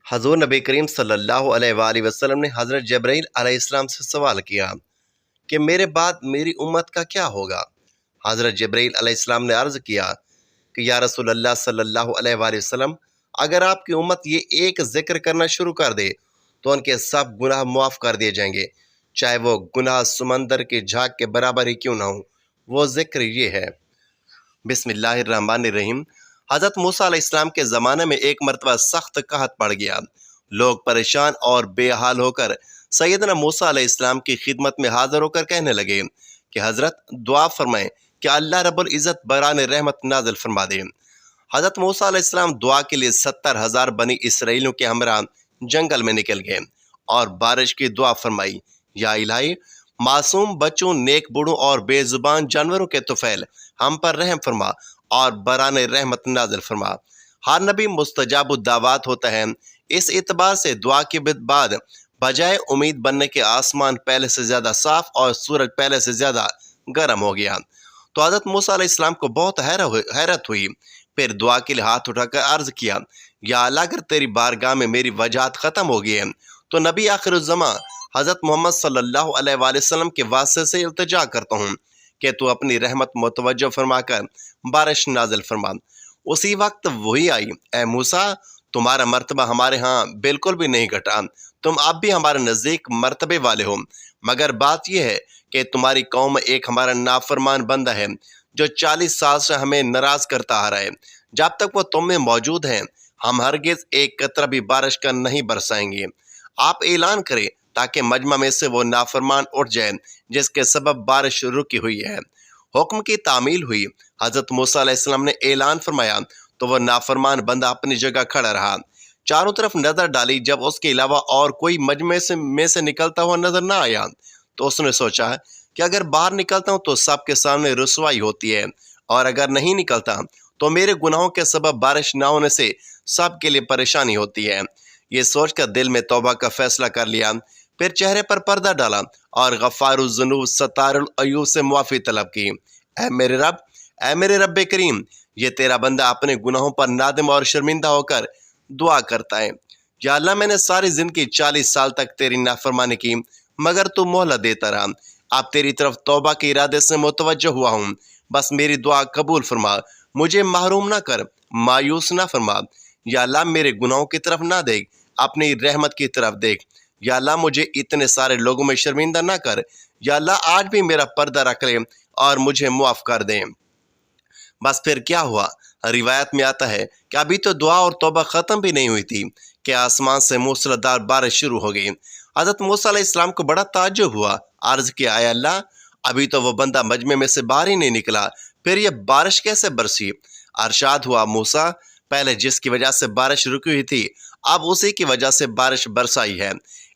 حضور نبی کریم صلی اللہ علیہ وآلہ وسلم نے حضرت جبرائیل علیہ السلام سے سوال کیا کہ میرے بعد میری امت کا کیا ہوگا؟ حضرت جبرائیل علیہ السلام نے عرض کیا کہ یا رسول اللہ صلی اللہ علیہ وآلہ وسلم، اگر آپ کی امت یہ ایک ذکر کرنا شروع کر دے تو ان کے سب گناہ معاف کر دیے جائیں گے، چاہے وہ گناہ سمندر کی جھاگ کے برابر ہی کیوں نہ ہوں۔ وہ ذکر یہ ہے: بسم اللہ الرحمن الرحیم۔ حضرت موسیٰ علیہ السلام کے زمانے میں ایک مرتبہ سخت قحط پڑ گیا۔ لوگ پریشان اور بے حال ہو کر سیدنا موسیٰ علیہ السلام کی خدمت میں حاضر ہو کر کہنے لگے کہ حضرت دعا فرمائیں کہ اللہ رب العزت بران رحمت نازل فرما دے۔ حضرت موسیٰ علیہ السلام دعا کے لیے 70,000 بنی اسرائیلیوں کے ہمراہ جنگل میں نکل گئے اور بارش کی دعا فرمائی: یا الہی، معصوم بچوں، نیک بوڑھوں اور بے زبان جانوروں کے طفیل ہم پر رحم فرما اور بران رحمت نازل فرما۔ ہر نبی مستجاب الدعوات ہوتا ہے، اس اعتبار سے دعا کے بعد بجائے امید بننے کے آسمان پہلے سے زیادہ صاف اور سورج پہلے سے زیادہ گرم ہو گیا۔ تو حضرت موسیٰ علیہ السلام کو بہت حیرت ہوئی، پھر دعا کے لیے ہاتھ اٹھا کر عرض کیا: یا اللہ، اگر تیری بارگاہ میں میری وجاہت ختم ہو گئی ہے تو نبی آخر الزماں حضرت محمد صلی اللہ علیہ وآلہ وسلم کے واسطے سے التجا کرتا ہوں کہ تو اپنی رحمت متوجہ فرما کر بارش نازل فرما۔ اسی وقت وہی آئی: اے موسیٰ، تمہارا مرتبہ ہمارے ہاں بالکل بھی نہیں گھٹا، تم اب بھی ہمارے نزدیک مرتبے والے ہو، مگر بات یہ ہے کہ تمہاری قوم میں ایک ہمارا نافرمان بندہ ہے جو 40 سال سے ہمیں ناراض کرتا آ رہا ہے۔ جب تک وہ تم میں موجود ہیں ہم ہرگز ایک قطرہ بھی بارش کا نہیں برسائیں گے۔ آپ اعلان کریں تاکہ مجمع میں سے وہ نافرمان اٹھ جائے جس کے سبب بارش رکی ہوئی ہے۔ حکم کی تعمیل ہوئی۔ حضرت موسیٰ علیہ السلام نے اعلان فرمایا تو وہ نافرمان بندہ اپنی جگہ کھڑا رہا، چاروں طرف نظر ڈالی۔ جب اس کے علاوہ اور کوئی مجمع میں سے نکلتا ہوا نظر نہ آیا تو اس نے سوچا کہ اگر باہر نکلتا ہوں تو سب کے سامنے رسوائی ہوتی ہے، اور اگر نہیں نکلتا تو میرے گناہوں کے سبب بارش نہ ہونے سے سب کے لیے پریشانی ہوتی ہے۔ یہ سوچ کر دل میں توبہ کا فیصلہ کر لیا، پھر چہرے پر پردہ ڈالا اور غفار الذنوب ستار العیوب سے معافی طلب کی: اے میرے رب کریم، یہ تیرا بندہ اپنے گناہوں پر نادم اور شرمندہ ہو کر دعا کرتا ہے۔ یا اللہ، میں نے ساری زندگی 40 سال تک تیری نافرمانی کی، مگر تو مہلت دیتا رہا۔ اب تیری طرف توبہ کے ارادے سے متوجہ ہوا ہوں، بس میری دعا قبول فرما، مجھے محروم نہ کر، مایوس نہ فرما۔ یا اللہ، میرے گناہوں کی طرف نہ دیکھ، اپنی رحمت کی طرف دیکھ۔ یا اللہ، مجھے اتنے سارے لوگوں میں شرمندہ نہ کر۔ یا اللہ، آج بھی میرا پردہ رکھ لے اور مجھے معاف کر دیں۔ بس پھر کیا ہوا؟ روایت میں آتا ہے کہ ابھی تو دعا اور توبہ ختم بھی نہیں ہوئی تھی کہ آسمان سے موسلادھار بارش شروع ہو گئی۔ حضرت موسیٰ علیہ السلام کو بڑا تعجب ہوا، عرض کیا: اے اللہ، ابھی تو وہ بندہ مجمع میں سے باہر ہی نہیں نکلا، پھر یہ بارش کیسے برسی؟ ارشاد ہوا: موسیٰ، پہلے جس کی وجہ سے بارش رکی ہوئی تھی اب اسی کی وجہ سے بارش برسائی ہے،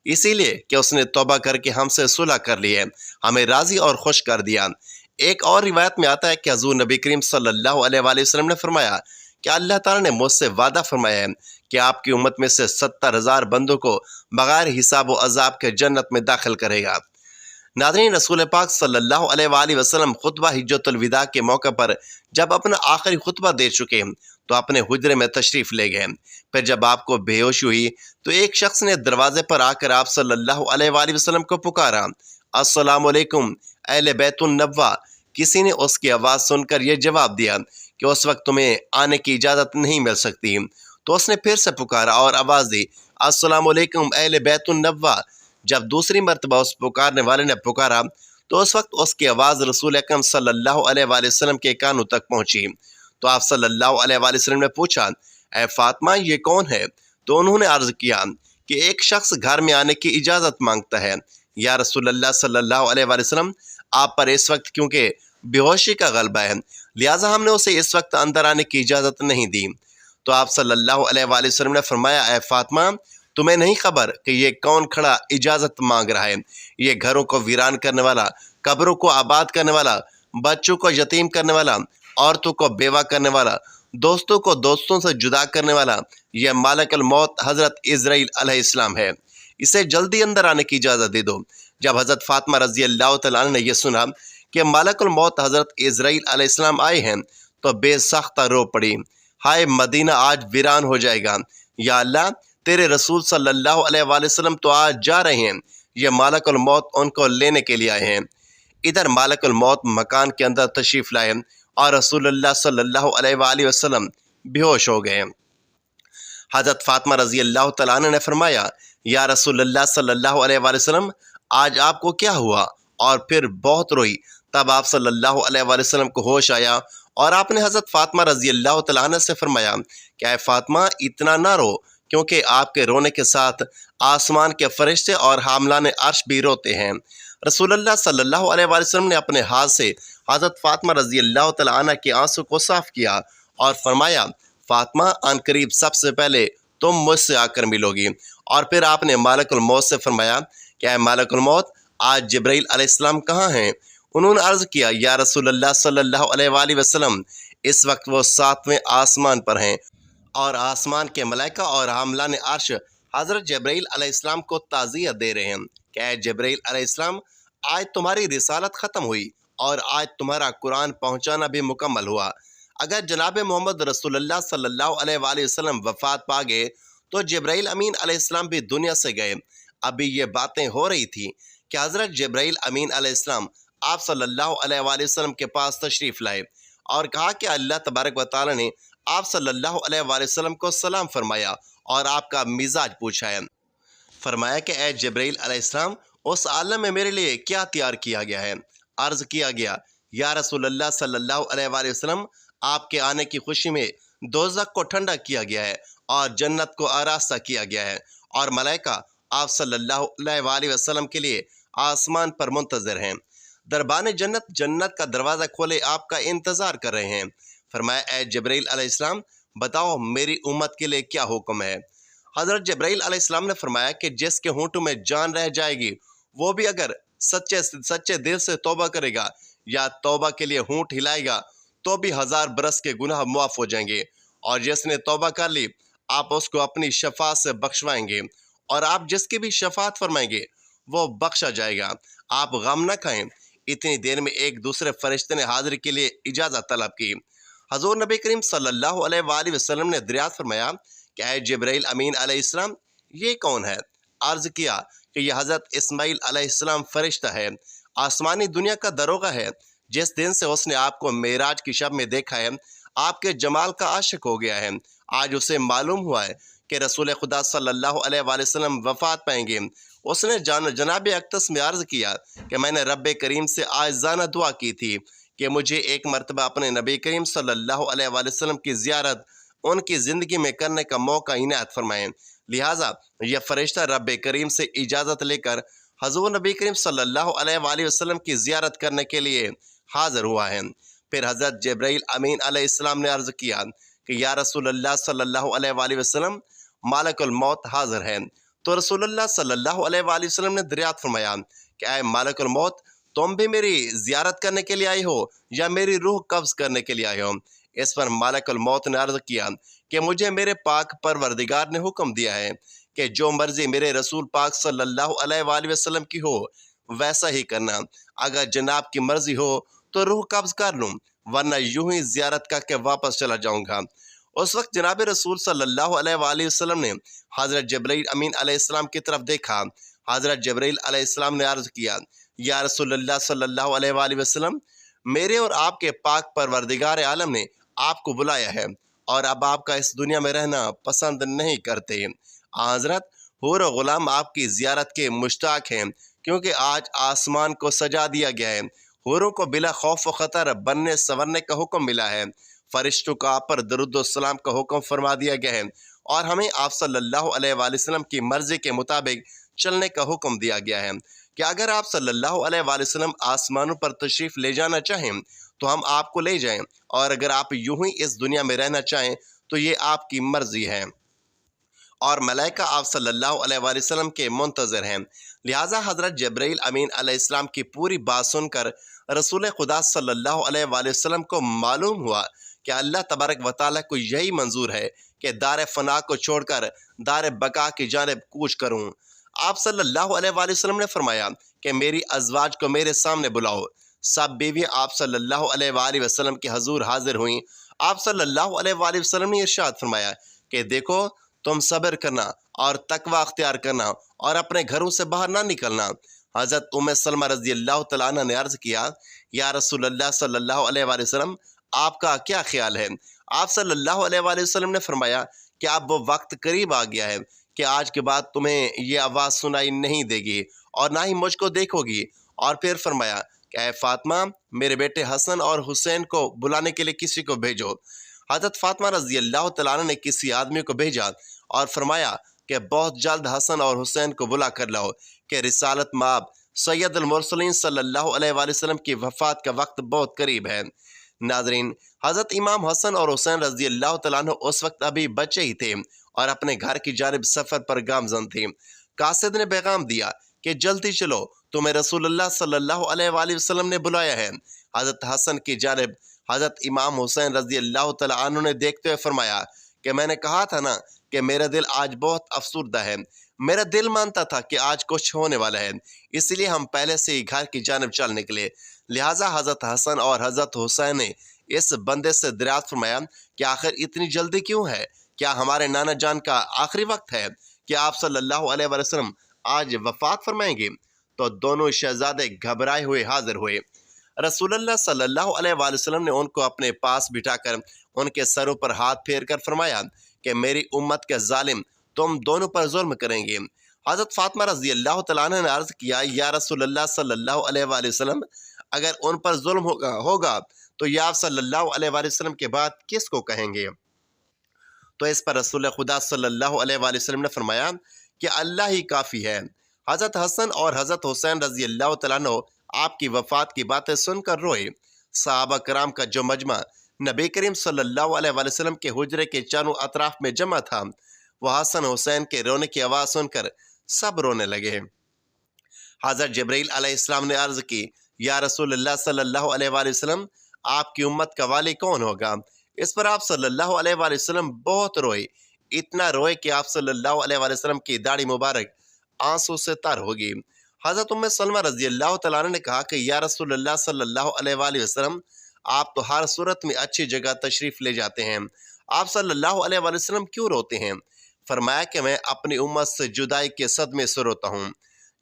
اسی لیے کہ اس نے توبہ کر کے ہم سے صلح کر لی ہے، ہمیں راضی اور خوش کر دیا۔ ایک اور روایت میں آتا ہے کہ حضور نبی کریم صلی اللہ علیہ وآلہ وسلم نے فرمایا کہ اللہ تعالیٰ نے مجھ سے وعدہ فرمایا ہے کہ آپ کی امت میں سے 70,000 بندوں کو بغیر حساب و عذاب کے جنت میں داخل کرے گا۔ ناظرین، رسول پاک صلی اللہ علیہ وآلہ وسلم خطبہ حجۃ الوداع کے موقع پر جب اپنا آخری خطبہ دے چکے تو اپنے حجرے میں تشریف لے گئے۔ پھر جب آپ کو بے ہوشی ہوئی تو ایک شخص نے دروازے پر آ کر آپ صلی اللہ علیہ وآلہ وسلم کو پکارا: السلام علیکم اہل بیت النبوہ۔ کسی نے اس کی آواز سن کر یہ جواب دیا کہ اس وقت تمہیں آنے کی اجازت نہیں مل سکتی۔ تو اس نے پھر سے پکارا اور آواز دی: السلام علیکم اہل بیت النبوہ۔ جب دوسری مرتبہ اس پکارنے والے نے پکارا تو اس وقت اس کی آواز رسول اکرم صلی اللہ علیہ وآلہ وسلم کے کانوں تک پہنچی۔ تو آپ صلی اللہ علیہ وآلہ وسلم نے پوچھا: اے فاطمہ، یہ کون ہے؟ تو انہوں نے عرض کیا کہ ایک شخص گھر میں آنے کی اجازت مانگتا ہے۔ یا رسول اللہ صلی اللہ علیہ وآلہ وسلم، آپ پر اس وقت کیونکہ بے ہوشی کا غلبہ ہے لہٰذا ہم نے اسے اس وقت اندر آنے کی اجازت نہیں دی۔ تو آپ صلی اللہ علیہ وآلہ وسلم نے فرمایا: اے فاطمہ، تمہیں نہیں خبر کہ یہ کون کھڑا اجازت مانگ رہا ہے؟ یہ گھروں کو ویران کرنے والا، قبروں کو آباد کرنے والا، بچوں کو یتیم کرنے والا، عورتوں کو بیوہ کرنے والا، دوستوں کو دوستوں سے جدا کرنے والا، یہ مالک الموت حضرت عزرائیل علیہ السلام ہے، اسے جلدی اندر آنے کی اجازت دے دو۔ جب حضرت فاطمہ رضی اللہ تعالیٰ عنہ نے یہ سنا کہ مالک الموت حضرت عزرائیل علیہ السلام آئے ہیں تو بے ساختہ رو پڑی: ہائے، مدینہ آج ویران ہو جائے گا۔ یا اللہ، تیرے رسول صلی اللہ علیہ وآلہ وسلم تو آج جا رہے ہیں، یہ ملک الموت ان کو لینے کے لیے آئے ہیں۔ ادھر ملک الموت مکان کے اندر تشریف لائے اور رسول اللہ صلی اللہ علیہ وآلہ وسلم بے ہوش ہو گئے۔ حضرت فاطمہ رضی اللہ تعالیٰ عنہ نے فرمایا، یا رسول اللہ صلی اللہ علیہ وآلہ وسلم، آج آپ کو کیا ہوا؟ اور پھر بہت روئی۔ تب آپ صلی اللہ علیہ وآلہ وسلم کو ہوش آیا اور آپ نے حضرت فاطمہ رضی اللہ تعالیٰ عنہ سے فرمایا کہ اے فاطمہ، اتنا نہ رو، کیونکہ آپ کے رونے کے ساتھ آسمان کے فرشتے اور حاملان عرش بھی روتے ہیں۔ رسول اللہ صلی اللہ علیہ وآلہ وسلم نے اپنے ہاتھ سے حضرت فاطمہ رضی اللہ تعالیٰ عنہ کے آنسو کو صاف کیا اور فرمایا، فاطمہ، عن قریب سب سے پہلے تم مجھ سے آ کر ملو گی۔ اور پھر آپ نے ملک الموت سے فرمایا کہ اے ملک الموت، آج جبرائیل علیہ السلام کہاں ہیں؟ انہوں نے عرض کیا، یا رسول اللہ صلی اللہ علیہ وآلہ وسلم، اس وقت وہ 7ویں آسمان پر ہیں اور آسمان کے ملائکہ اور حاملان عرش حضرت جبرائیل علیہ السلام کو تعزیت دے رہے ہیں کہ اے جبرائیل علیہ السلام، آج تمہاری رسالت ختم ہوئی اور آج تمہارا قرآن پہنچانا بھی مکمل ہوا۔ اگر جناب محمد رسول اللہ صلی اللہ علیہ وآلہ وسلم وفات پا گئے تو جبرائیل امین علیہ السلام بھی دنیا سے گئے۔ ابھی یہ باتیں ہو رہی تھی کہ حضرت جبرائیل امین علیہ السلام آپ صلی اللہ علیہ وآلہ وسلم کے پاس تشریف لائے اور کہا کہ اللہ تبارک و تعالی نے آپ صلی اللہ علیہ وآلہ وسلم کو سلام فرمایا اور آپ کا مزاج پوچھا ہے۔ فرمایا کہ اے جبرائیل علیہ السلام، اس عالم میں میرے لیے کیا تیار کیا گیا ہے؟ عرض کیا گیا، یا رسول اللہ صلی اللہ علیہ وآلہ وسلم، آپ کے آنے کی خوشی میں دوزخ کو ٹھنڈا کیا گیا ہے اور جنت کو آراستہ کیا گیا ہے، اور ملائکہ آپ صلی اللہ علیہ وآلہ وسلم کے لیے آسمان پر منتظر ہیں۔ دربان جنت جنت کا دروازہ کھولے آپ کا انتظار کر رہے ہیں۔ فرمایا، اے جبرائیل علیہ السلام، بتاؤ میری امت کے لیے کیا حکم ہے؟ حضرت جبرائیل علیہ السلام نے فرمایا کہ جس کے ہونٹوں میں جان رہ جائے گی، وہ بھی اگر سچے دل سے توبہ کرے گا یا توبہ کے لیے ہونٹ ہلائے گا تو بھی 1000 برس کے گناہ معاف ہو جائیں گے، اور جس نے توبہ کر لی آپ اس کو اپنی شفاعت سے بخشوائیں گے، اور آپ جس کی بھی شفاعت فرمائیں گے وہ بخشا جائے گا۔ آپ غم نہ کھائیں۔ اتنی دیر میں ایک دوسرے فرشتے نے حاضری کے لیے اجازت طلب کی۔ حضور نبی کریم صلی اللہ علیہ وآلہ وسلم نے دریافت فرمایا کہ اے جبرائیل امین علیہ السلام، یہ کون ہے؟ عرض کیا کہ یہ حضرت اسماعیل علیہ السلام فرشتہ ہے، آسمانی دنیا کا داروغہ ہے۔ جس دن سے اس نے آپ کو معراج کی شب میں دیکھا ہے، آپ کے جمال کا عاشق ہو گیا ہے۔ آج اسے معلوم ہوا ہے کہ رسول خدا صلی اللہ علیہ وآلہ وسلم وفات پائیں گے۔ اس نے جناب اقدس میں عرض کیا کہ میں نے رب کریم سے عاجزانہ دعا کی تھی کہ مجھے ایک مرتبہ اپنے نبی کریم صلی اللہ علیہ وآلہ وسلم کی زیارت ان کی زندگی میں کرنے کا موقع عنایت فرمائیں۔ لہٰذا یہ فرشتہ رب کریم سے اجازت لے کر حضور نبی کریم صلی اللہ علیہ وآلہ وسلم کی زیارت کرنے کے لیے حاضر ہوا ہے۔ پھر حضرت جبرائیل امین علیہ السلام نے عرض کیا کہ یا رسول اللہ صلی اللہ علیہ وآلہ وسلم، ملک الموت حاضر ہے۔ تو رسول اللہ صلی اللہ علیہ وآلہ وسلم نے دریافت فرمایا کہ اے ملک الموت، تم بھی میری زیارت کرنے کے لیے آئے ہو یا میری روح قبض کرنے کے لیے آئے ہو؟ اس پر ملک الموت نے عرض کیا کہ مجھے میرے پاک پروردگار نے حکم دیا ہے کہ جو مرضی میرے رسول پاک صلی اللہ علیہ وآلہ وسلم کی ہو ویسا ہی کرنا۔ اگر جناب کی مرضی ہو تو روح قبض کر لوں، ورنہ یوں ہی زیارت کر کے واپس چلا جاؤں گا۔ اس وقت جناب رسول صلی اللہ علیہ وآلہ وسلم نے حضرت جبرائیل امین علیہ السلام کی طرف دیکھا۔ حضرت جبرائیل علیہ السلام نے عرض کیا، یا رسول اللہ صلی اللہ علیہ وآلہ وسلم، میرے اور آپ کے پاک پروردگار عالم نے آپ کو بلایا ہے اور اب آپ کا اس دنیا میں رہنا پسند نہیں کرتے۔ حضرت حور و غلام آپ کی زیارت کے مشتاق ہیں، کیونکہ آج آسمان کو سجا دیا گیا ہے۔ حوروں کو بلا خوف و خطر بننے سنورنے کا حکم ملا ہے، فرشتوں کو آپ پر درود و سلام کا حکم فرما دیا گیا ہے، اور ہمیں آپ صلی اللہ علیہ وآلہ وسلم کی مرضی کے مطابق چلنے کا حکم دیا گیا ہے کہ اگر آپ صلی اللہ علیہ وآلہ وسلم آسمانوں پر تشریف لے جانا چاہیں تو ہم آپ کو لے جائیں، اور اگر آپ یوں ہی اس دنیا میں رہنا چاہیں تو یہ آپ کی مرضی ہے، اور ملائکہ آپ صلی اللہ علیہ وآلہ وسلم کے منتظر ہیں۔ لہٰذا حضرت جبرائیل امین علیہ السلام کی پوری بات سن کر رسول خدا صلی اللہ علیہ وآلہ وسلم کو معلوم ہوا کہ اللہ تبارک و تعالیٰ کو یہی منظور ہے کہ دار فنا کو چھوڑ کر دار بقا کی جانب کوچ کروں۔ آپ صلی اللہ علیہ وآلہ وسلم نے فرمایا کہ میری ازواج کو میرے سامنے بلاؤ۔ سب بیویاں آپ صلی اللہ علیہ وآلہ وسلم کے حضور حاضر ہوئیں۔ آپ صلی اللہ علیہ وآلہ وسلم نے ارشاد فرمایا کہ دیکھو، تم صبر کرنا اور تقوی اختیار کرنا اور اپنے گھروں سے باہر نہ نکلنا۔ حضرت ام سلمہ رضی اللہ تعالیٰ عنہ نے عرض کیا، یا رسول اللہ صلی اللہ علیہ وآلہ وسلم، آپ کا کیا خیال ہے؟ آپ صلی اللہ علیہ وآلہ وسلم نے فرمایا کہ اب وہ وقت قریب آ گیا ہے کہ آج کے بعد تمہیں یہ آواز سنائی نہیں دے گی اور نہ ہی مجھ کو دیکھو گی۔ اور پھر فرمایا کہ اے فاطمہ، میرے بیٹے حسن اور حسین کو بلانے کے لیے کسی کو بھیجو۔ حضرت فاطمہ رضی اللہ تعالیٰ عنہ نے کسی آدمی کو بھیجا اور فرمایا کہ بہت جلد حسن اور حسین کو بلا کر لاؤ کہ رسالت مآب سید المرسلین صلی اللہ علیہ وآلہ وسلم کی وفات کا وقت بہت قریب ہے۔ ناظرین، حضرت امام حسن اور حسین رضی اللہ تعالیٰ عنہ اس وقت ابھی بچے ہی تھے اور اپنے گھر کی جانب سفر پر گامزن تھے۔ قاصد نے پیغام دیا کہ جلدی چلو، تمہیں رسول اللہ صلی اللہ علیہ وآلہ وسلم نے بلایا ہے۔ حضرت حسن کی جانب حضرت امام حسین رضی اللہ تعالیٰ عنہ نے دیکھتے ہوئے فرمایا کہ میں نے کہا تھا نا کہ میرا دل آج بہت افسردہ ہے، میرا دل مانتا تھا کہ آج کچھ ہونے والا ہے، اس لیے ہم پہلے سے ہی گھر کی جانب چل نکلے۔ لہٰذا حضرت حسن اور حضرت حسین نے اس بندے سے دریافت فرمایا کہ آخر اتنی جلدی کیوں ہے؟ کیا ہمارے نانا جان کا آخری وقت ہے؟ کیا آپ صلی اللہ علیہ وسلم آج وفات فرمائیں گے؟ تو دونوں شہزادے گھبرائے ہوئے حاضر ہوئے۔ رسول اللہ صلی اللہ علیہ وآلہ وسلم نے ان کو اپنے پاس بٹھا کر ان کے سروں پر ہاتھ پھیر کر فرمایا کہ میری امت کے ظالم تم دونوں پر ظلم کریں گے۔ حضرت فاطمہ رضی اللہ تعالیٰ عنہ نے عرض کیا، یا رسول اللہ صلی اللہ علیہ وآلہ وسلم، اگر ان پر ظلم ہوگا تو یا آپ صلی اللہ علیہ وآلہ وسلم کے بعد کس کو کہیں گے؟ تو اس پر رسول خدا صلی اللہ علیہ وآلہ وسلم نے فرمایا کہ اللہ ہی کافی ہے۔ حضرت حسن اور حضرت حسین رضی اللہ تعالیٰ عنہ آپ کی وفات کی باتیں سن کر روئے۔ صحابہ کرام کا جو مجمع نبی کریم صلی اللہ علیہ وآلہ وسلم کے حجرے کے چاروں اطراف میں جمع تھا، وہ حسن حسین کے رونے کی آواز سن کر سب رونے لگے۔ حضرت جبرائیل علیہ السلام نے عرض کی، یا رسول اللہ صلی اللہ علیہ وآلہ وسلم، آپ کی امت کا والی کون ہوگا؟ اس پر آپ صلی اللہ علیہ وآلہ وسلم بہت روئے، اتنا روئے کہ آپ صلی اللہ علیہ وآلہ وسلم کی داڑھی مبارک آنسو سے تر ہوگی۔ حضرت ام سلمہ رضی اللہ تعالیٰ عنہ نے کہا کہ یا رسول اللہ صلی اللہ علیہ وآلہ وسلم، آپ تو ہر صورت میں اچھی جگہ تشریف لے جاتے ہیں، آپ صلی اللہ علیہ وآلہ وسلم کیوں روتے ہیں؟ فرمایا کہ میں اپنی امت سے جدائی کے صدمے سے روتا ہوں۔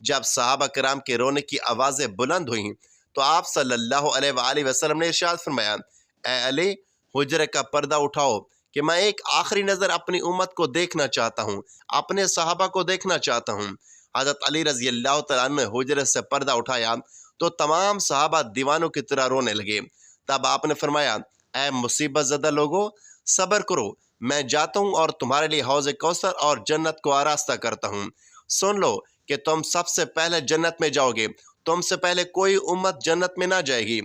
جب صحابہ کرام کے رونے کی آوازیں بلند ہوئیں تو آپ صلی اللہ علیہ وآلہ وسلم نے ارشاد فرمایا، اے علی، حجرے کا پردہ اٹھاؤ کہ میں ایک آخری نظر اپنی امت کو دیکھنا چاہتا ہوں، اپنے صحابہ کو دیکھنا چاہتا ہوں۔ حضرت علی رضی اللہ تعالیٰ عنہ نے حجرے سے پردہ اٹھایا تو تمام صحابہ دیوانوں کی طرح رونے لگے۔ تب آپ نے فرمایا، اے مصیبت زدہ لوگو، صبر کرو، میں جاتا ہوں اور تمہارے لیے حوض کوثر اور جنت کو آراستہ کرتا ہوں۔ سن لو کہ تم سب سے پہلے جنت میں جاؤ گے، تم سے پہلے کوئی امت جنت میں نہ جائے گی۔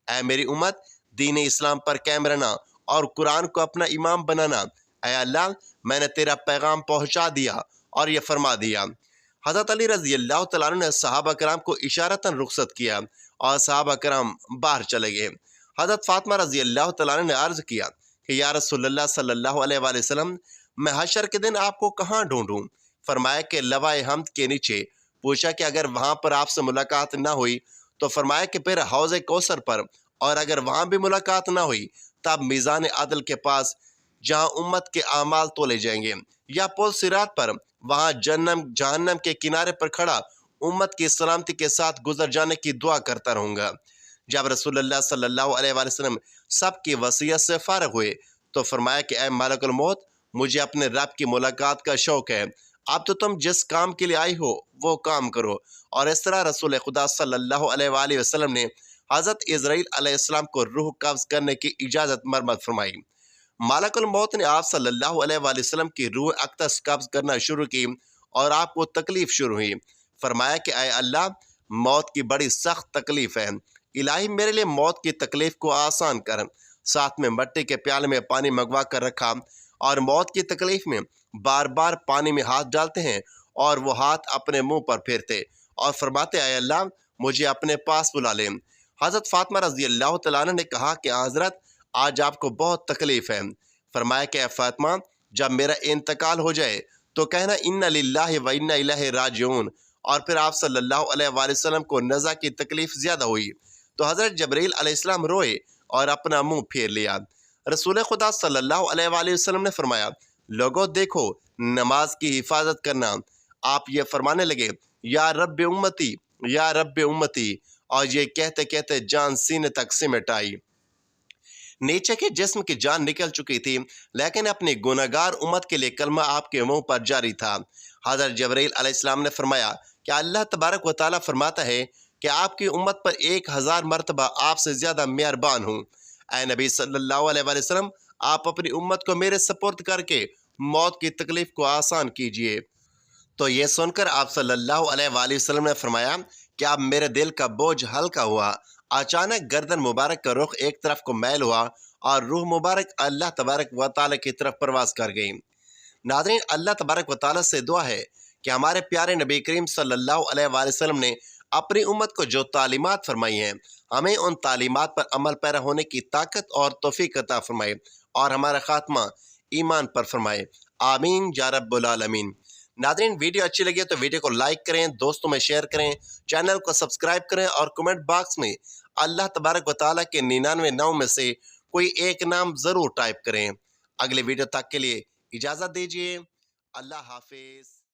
اے میری امت، دین اسلام پر قائم رہنا اور قرآن کو اپنا امام بنانا۔ اے اللہ، میں نے تیرا پیغام پہنچا دیا اور یہ فرما دیا۔ حضرت علی رضی اللہ تعالیٰ عنہ نے صحابہ کرام کو اشارتاً رخصت کیا اور صحابہ کرام باہر چلے گئے۔ حضرت فاطمہ رضی اللہ تعالیٰ عنہ نے عرض کیا کہ یا رسول اللہ صلی اللہ علیہ وآلہ وسلم، میں حشر کے دن آپ کو کہاں ڈھونڈوں؟ فرمایا کہ لوائے حمد کے نیچے۔ پوچھا کہ اگر وہاں پر آپ سے ملاقات نہ ہوئی تو فرمایا کہ پھر حوض کوثر پر، اور اگر وہاں بھی ملاقات نہ ہوئی تب میزان عدل کے پاس جہاں امت کے اعمال تولے جائیں گے، یا پل صراط پر، وہاں جہنم کے کنارے پر کھڑا امت کی سلامتی کے ساتھ گزر جانے کی دعا کرتا رہوں گا۔ جب رسول اللہ صلی اللہ علیہ وآلہ وسلم سب کی وصیت سے فارغ ہوئے تو فرمایا کہ اے ملک الموت، مجھے اپنے رب کی ملاقات کا شوق ہے، اب تو تم جس کام کے لیے آئی ہو وہ کام کرو۔ اور اس طرح رسول خدا صلی اللہ علیہ وآلہ وسلم نے حضرت عزرائیل علیہ السلام کو روح قبض کرنے کی اجازت مرمت فرمائی۔ ملک الموت نے آپ صلی اللہ علیہ وآلہ وسلم کی روح اقدس قبض کرنا شروع کی اور آپ کو تکلیف شروع ہوئی۔ فرمایا کہ اے اللہ، موت کی بڑی سخت تکلیف ہے، الہی میرے لیے موت کی تکلیف کو آسان کر۔ ساتھ میں مٹی کے پیالے میں پانی منگوا کر رکھا اور موت کی تکلیف میں بار بار پانی میں ہاتھ ڈالتے ہیں اور وہ ہاتھ اپنے منہ پر پھیرتے اور فرماتے، اے اللہ، مجھے اپنے پاس بلا لیں۔ حضرت فاطمہ رضی اللہ تعالیٰ عنہ نے کہا کہ حضرت، آج آپ کو بہت تکلیف ہے۔ فرمایا کہ اے فاطمہ، جب میرا انتقال ہو جائے تو کہنا انا للہ و انا الیہ راجعون۔ اور پھر آپ صلی اللہ علیہ وآلہ وسلم کو نزع کی تکلیف زیادہ ہوئی تو حضرت جبرائیل علیہ السلام روئے اور اپنا منہ پھیر لیا۔ رسول خدا صلی اللہ علیہ وآلہ وسلم نے فرمایا، لوگوں دیکھو نماز کی حفاظت کرنا۔ آپ یہ فرمانے لگے یا رب امتی یا رب امتی، اور یہ کہتے کہتے جان سینے تک سمٹ آئی۔ نیچے کے جسم کی جان نکل چکی تھی، لیکن اپنی گناہگار امت کے لیے کلمہ آپ کے منہ پر جاری تھا۔ حضرت جبرائیل علیہ السلام نے فرمایا کہ اللہ تبارک و تعالیٰ فرماتا ہے کہ آپ کی امت پر 1000 مرتبہ آپ سے زیادہ مہربان ہوں۔ اے نبی صلی اللہ علیہ وآلہ وسلم، آپ اپنی امت کو میرے سپرد کر کے موت کی تکلیف کو آسان کیجیے۔ تو یہ سن کر آپ صلی اللہ علیہ وآلہ وسلم نے فرمایا کہ اب میرے دل کا بوجھ ہلکا ہوا۔ اچانک گردن مبارک کا رخ ایک طرف کو میل ہوا اور روح مبارک اللہ تبارک و تعالیٰ کی طرف پرواز کر گئی۔ ناظرین، اللہ تبارک و تعالیٰ سے دعا ہے کہ ہمارے پیارے نبی کریم صلی اللہ علیہ وآلہ وسلم نے اپنی امت کو جو تعلیمات فرمائی ہیں، ہمیں ان تعلیمات پر عمل پیرا ہونے کی طاقت اور توفیق عطا فرمائے اور ہمارا خاتمہ ایمان پر فرمائے۔ آمین یا رب العالمین۔ ناظرین، ویڈیو اچھی لگی تو ویڈیو کو لائک کریں، دوستوں میں شیئر کریں، چینل کو سبسکرائب کریں اور کمنٹ باکس میں اللہ تبارک و تعالیٰ کے 99 نام میں سے کوئی ایک نام ضرور ٹائپ کریں۔ اگلے ویڈیو تک کے لیے اجازت دیجیے۔ اللہ حافظ۔